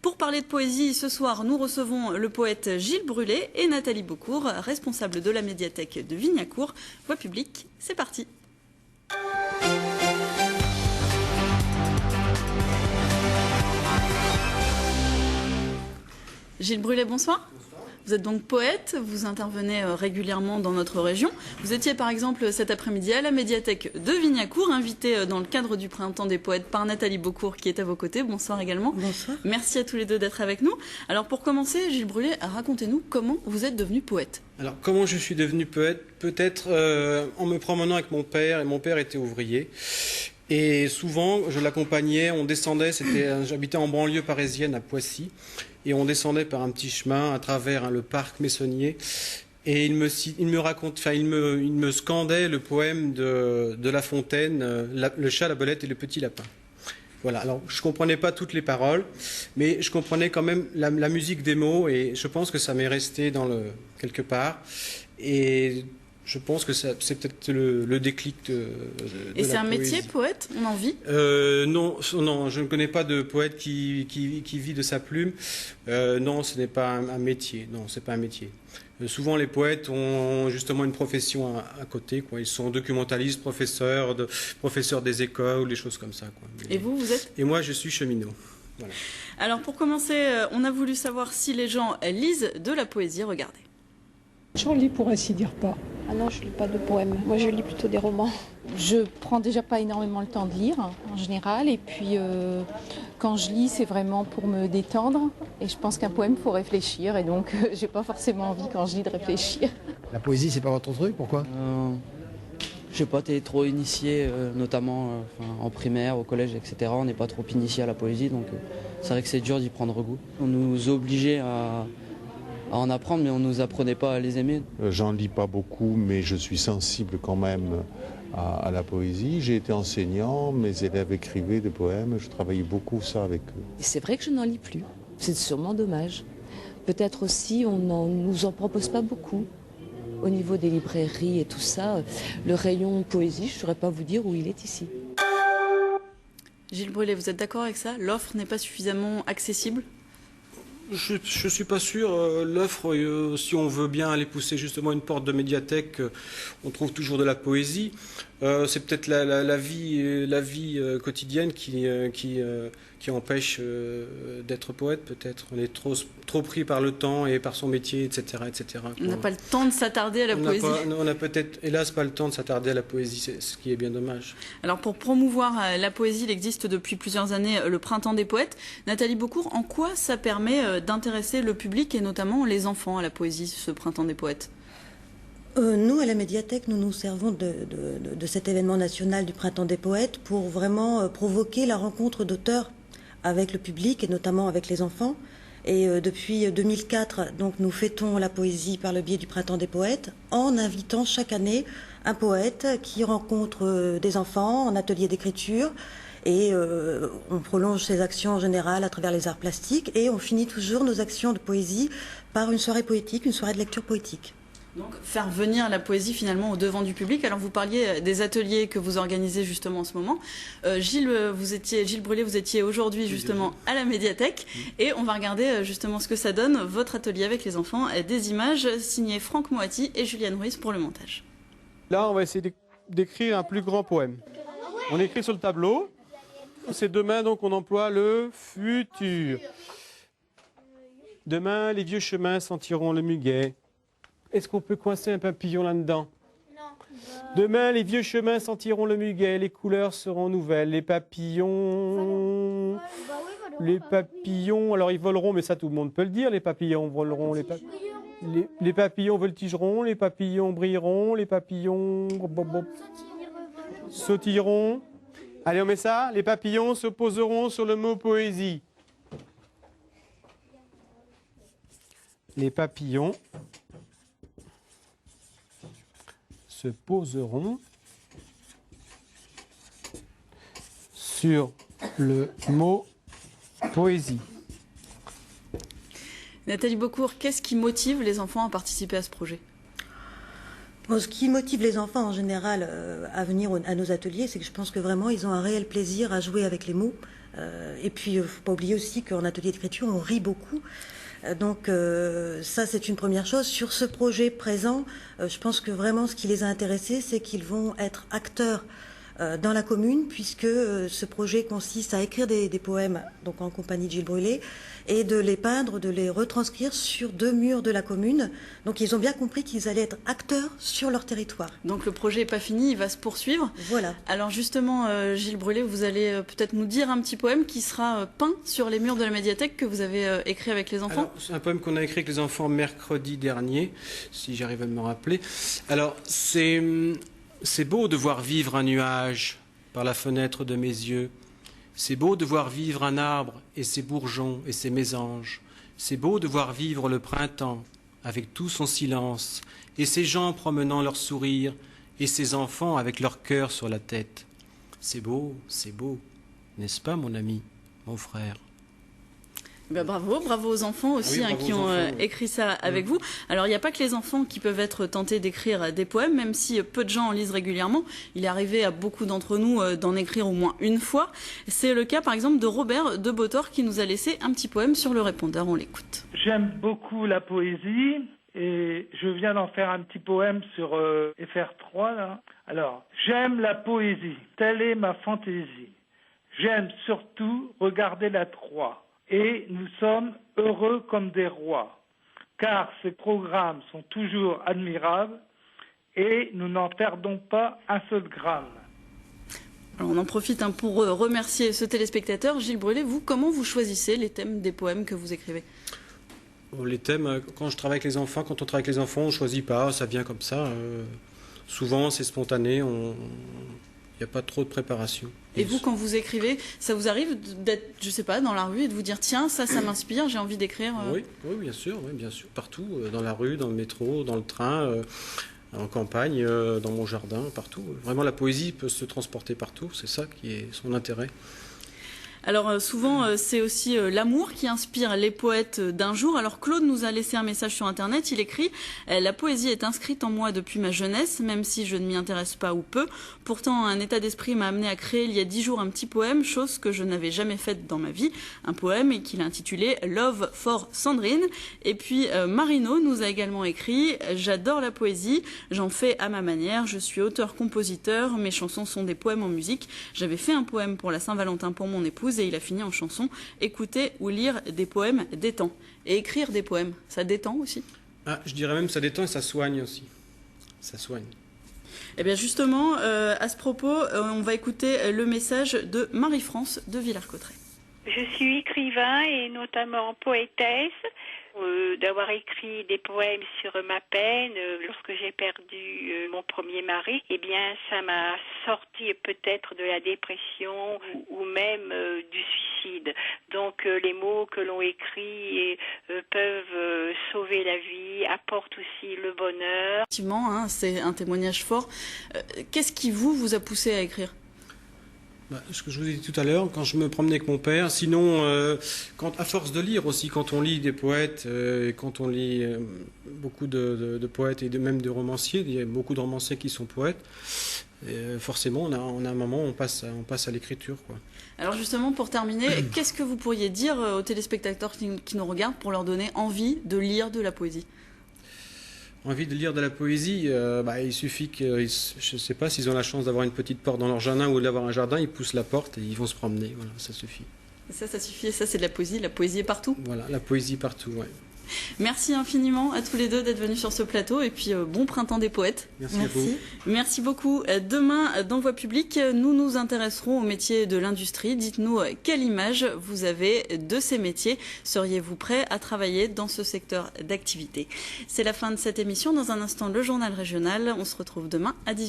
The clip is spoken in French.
Pour parler de poésie, ce soir, nous recevons le poète Gilles Brulé et Nathalie Beaucourt, responsable de la médiathèque de Vignacourt. Voix publique, c'est parti. Gilles Brulé, bonsoir. Vous êtes donc poète, vous intervenez régulièrement dans notre région. Vous étiez par exemple cet après-midi à la médiathèque de Vignacourt, invité dans le cadre du Printemps des poètes par Nathalie Beaucourt qui est à vos côtés. Bonsoir également. Bonsoir. Merci à tous les deux d'être avec nous. Alors pour commencer, Gilles Brulé, racontez-nous comment vous êtes devenu poète. Alors comment je suis devenu poète? Peut-être en me promenant avec mon père, et mon père était ouvrier. Et souvent, je l'accompagnais, on descendait, j'habitais en banlieue parisienne à Poissy, et on descendait par un petit chemin à travers le parc Meissonnier, et il me scandait le poème de La Fontaine, le chat, la belette et le petit lapin. Voilà, alors je comprenais pas toutes les paroles, mais je comprenais quand même la musique des mots, et je pense que ça m'est resté quelque part. Et je pense que c'est peut-être le déclic de Et c'est un poésie. métier, poète? On en vit? Non, je ne connais pas de poète qui vit de sa plume. Non, ce n'est pas un métier. Non, c'est pas un métier. Souvent, les poètes ont justement une profession à côté, quoi. Ils sont documentalistes, professeurs des écoles, des choses comme ça, quoi. Et vous êtes? Et moi, je suis cheminot. Voilà. Alors pour commencer, on a voulu savoir si les gens lisent de la poésie. Regardez. J'en lis pour ainsi dire pas. Ah non, je lis pas de poèmes. Moi, je lis plutôt des romans. Je prends déjà pas énormément le temps de lire, en général. Et puis, quand je lis, c'est vraiment pour me détendre. Et je pense qu'un poème, il faut réfléchir. Et donc, j'ai pas forcément envie, quand je lis, de réfléchir. La poésie, c'est pas votre truc? Pourquoi? Je sais pas, t'es trop initié, notamment en primaire, au collège, etc. On n'est pas trop initié à la poésie. Donc, c'est vrai que c'est dur d'y prendre goût. On nous obligeait à en apprendre, mais on ne nous apprenait pas à les aimer. J'en lis pas beaucoup, mais je suis sensible quand même à la poésie. J'ai été enseignant, mes élèves écrivaient des poèmes, je travaillais beaucoup ça avec eux. C'est vrai que je n'en lis plus. C'est sûrement dommage. Peut-être aussi, on ne nous en propose pas beaucoup. Au niveau des librairies et tout ça, le rayon poésie, je ne saurais pas vous dire où il est ici. Gilles Brulé, vous êtes d'accord avec ça? L'offre n'est pas suffisamment accessible? Je suis pas sûr. L'offre, si on veut bien aller pousser justement une porte de médiathèque, on trouve toujours de la poésie. C'est peut-être la vie quotidienne qui empêche d'être poète, peut-être. On est trop pris par le temps et par son métier, etc. etc. On n'a pas le temps de s'attarder à la poésie. On n'a peut-être, hélas, pas le temps de s'attarder à la poésie, c'est ce qui est bien dommage. Alors pour promouvoir la poésie, il existe depuis plusieurs années le Printemps des poètes. Nathalie Beaucourt, en quoi ça permet d'intéresser le public et notamment les enfants à la poésie, ce Printemps des poètes? Nous, à la médiathèque, nous nous servons de cet événement national du Printemps des poètes pour vraiment provoquer la rencontre d'auteurs avec le public et notamment avec les enfants. Et depuis 2004, donc, nous fêtons la poésie par le biais du Printemps des poètes en invitant chaque année un poète qui rencontre des enfants en atelier d'écriture. Et on prolonge ces actions en général à travers les arts plastiques et on finit toujours nos actions de poésie par une soirée poétique, une soirée de lecture poétique. Donc faire venir la poésie finalement au devant du public. Alors vous parliez des ateliers que vous organisez justement en ce moment. Gilles Brulé, vous étiez aujourd'hui justement à la médiathèque et on va regarder justement ce que ça donne, votre atelier avec les enfants, des images signées Franck Moati et Juliane Ruiz pour le montage. Là on va essayer d'écrire un plus grand poème. On écrit sur le tableau. C'est demain donc on emploie le futur. Demain les vieux chemins sentiront le muguet. Est-ce qu'on peut coincer un papillon là-dedans? Non. Demain, les vieux chemins sentiront le muguet, les couleurs seront nouvelles, les papillons... Les papillons, alors ils voleront, mais ça tout le monde peut le dire, les papillons voleront, les papillons voltigeront, les papillons brilleront, les papillons... sautilleront. Allez, on met ça, les papillons se poseront sur le mot poésie. Les papillons se poseront sur le mot poésie. Nathalie Beaucourt, qu'est-ce qui motive les enfants à participer à ce projet? Bon, ce qui motive les enfants en général à venir à nos ateliers, c'est que je pense que vraiment ils ont un réel plaisir à jouer avec les mots, Et puis, il ne faut pas oublier aussi qu'en atelier d'écriture, on rit beaucoup. Donc ça, c'est une première chose. Sur ce projet présent, je pense que vraiment ce qui les a intéressés, c'est qu'ils vont être acteurs dans la commune, puisque ce projet consiste à écrire des poèmes donc en compagnie de Gilles Brûlé, et de les peindre, de les retranscrire sur 2 murs de la commune. Donc ils ont bien compris qu'ils allaient être acteurs sur leur territoire. Donc le projet n'est pas fini, il va se poursuivre. Voilà. Alors justement, Gilles Brûlé, vous allez peut-être nous dire un petit poème qui sera peint sur les murs de la médiathèque que vous avez écrit avec les enfants. C'est un poème qu'on a écrit avec les enfants mercredi dernier, si j'arrive à me rappeler. Alors c'est beau de voir vivre un nuage par la fenêtre de mes yeux. C'est beau de voir vivre un arbre et ses bourgeons et ses mésanges. C'est beau de voir vivre le printemps avec tout son silence et ses gens promenant leur sourire et ses enfants avec leur cœur sur la tête. C'est beau, n'est-ce pas mon ami, mon frère ? Ben bravo aux enfants aussi qui ont écrit ça avec vous. Alors il n'y a pas que les enfants qui peuvent être tentés d'écrire des poèmes, même si peu de gens en lisent régulièrement. Il est arrivé à beaucoup d'entre nous d'en écrire au moins une fois. C'est le cas par exemple de Robert de Botor qui nous a laissé un petit poème sur le répondeur. On l'écoute. J'aime beaucoup la poésie et je viens d'en faire un petit poème sur FR3 là. Alors, j'aime la poésie, telle est ma fantaisie. J'aime surtout regarder la Troie. Et nous sommes heureux comme des rois, car ces programmes sont toujours admirables et nous n'en perdons pas un seul gramme. Alors on en profite pour remercier ce téléspectateur. Gilles Brûlé, vous, comment vous choisissez les thèmes des poèmes que vous écrivez ? Les thèmes, quand je travaille avec les enfants, quand on travaille avec les enfants, on ne choisit pas, ça vient comme ça. Souvent, c'est spontané, il n'y a pas trop de préparation. Et vous, quand vous écrivez, ça vous arrive d'être, je sais pas, dans la rue et de vous dire tiens, ça m'inspire, j'ai envie d'écrire Oui, bien sûr, partout, dans la rue, dans le métro, dans le train, en campagne, dans mon jardin, partout. Vraiment, la poésie peut se transporter partout, c'est ça qui est son intérêt. Alors souvent, c'est aussi l'amour qui inspire les poètes d'un jour. Alors Claude nous a laissé un message sur Internet. Il écrit « La poésie est inscrite en moi depuis ma jeunesse, même si je ne m'y intéresse pas ou peu. Pourtant, un état d'esprit m'a amené à créer il y a 10 jours un petit poème, chose que je n'avais jamais faite dans ma vie. Un poème et qu'il a intitulé « Love for Sandrine ». Et puis Marino nous a également écrit « J'adore la poésie, j'en fais à ma manière. Je suis auteur-compositeur, mes chansons sont des poèmes en musique. J'avais fait un poème pour la Saint-Valentin pour mon épouse. Et il a fini en chanson. Écouter ou lire des poèmes détend. Et écrire des poèmes, ça détend aussi ? Je dirais même ça détend et ça soigne aussi. Ça soigne. Eh bien justement, à ce propos, on va écouter le message de Marie-France de Villers-Cotterêts. Je suis écrivain et notamment poétesse. D'avoir écrit des poèmes sur ma peine lorsque j'ai perdu mon premier mari, eh bien ça m'a sorti peut-être de la dépression ou même du suicide. Donc les mots que l'on écrit peuvent sauver la vie, apportent aussi le bonheur. Effectivement, c'est un témoignage fort. Qu'est-ce qui vous a poussé à écrire ? Ce que je vous ai dit tout à l'heure, quand je me promenais avec mon père, sinon, à force de lire aussi, quand on lit des poètes, et quand on lit beaucoup de poètes et même de romanciers, il y a beaucoup de romanciers qui sont poètes, forcément, on a un moment où on passe à l'écriture, quoi. Alors justement, pour terminer, qu'est-ce que vous pourriez dire aux téléspectateurs qui nous regardent pour leur donner envie de lire de la poésie ? Envie de lire de la poésie, il suffit que, je ne sais pas, s'ils ont la chance d'avoir une petite porte dans leur jardin ou d'avoir un jardin, ils poussent la porte et ils vont se promener, voilà, ça suffit. Ça suffit, ça c'est de la poésie est partout. Voilà, la poésie partout, ouais. Merci infiniment à tous les deux d'être venus sur ce plateau et puis bon printemps des poètes. Merci. Merci beaucoup. Demain, dans Voix publique, nous nous intéresserons au métier de l'industrie. Dites-nous quelle image vous avez de ces métiers. Seriez-vous prêt à travailler dans ce secteur d'activité ? C'est la fin de cette émission. Dans un instant, le journal régional. On se retrouve demain à 18h.